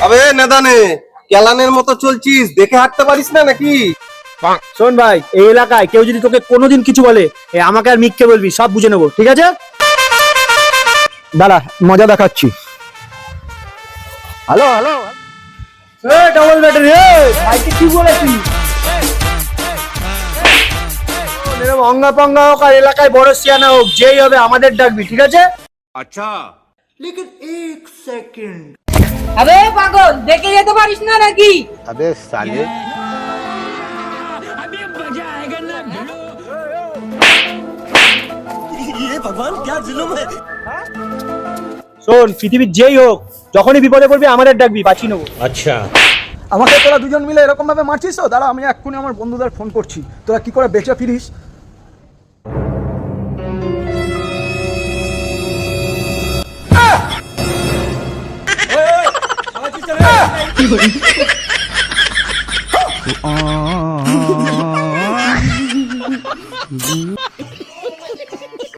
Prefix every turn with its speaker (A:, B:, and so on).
A: আবে নেদানে কেলানের মতো চলছিস, দেখে হাঁটতে পারিস না নাকি?
B: শোন ভাই, এই এলাকায় কেউ যদি তোকে কোনোদিন কিছু বলে, আমাকে আর মিককে বলবি, সব বুঝে নেবো, ঠিক আছে? দাঁড়া, মজা দেখাচ্ছি। হ্যালো হ্যালো, ডবল ব্যাটারি, ভাইকে কি বলেছিস? এরকম অঙ্গা পঙ্গা হোক আর এলাকায় বড় সিয়ানা হোক, যেই হবে আমাদের ডাকবি, ঠিক আছে?
C: अच्छा
D: আবে পাগল, দেখে যেতে পারিস না নাকি?
E: अबे साले
B: শোন, পৃথিবীর যেই হোক, যখনই বিপদে পড়বি আমাদের ডাকবি, বাঁচিয়ে নেবো।
E: अच्छा
F: আমাকে তোরা দুজন মিলে এরকম ভাবে মারছিস তো? দাঁড়া, আমি এক্ষুনি আমার বন্ধুদের ফোন করছি, তোরা কি করে বেঁচে ফিরিস।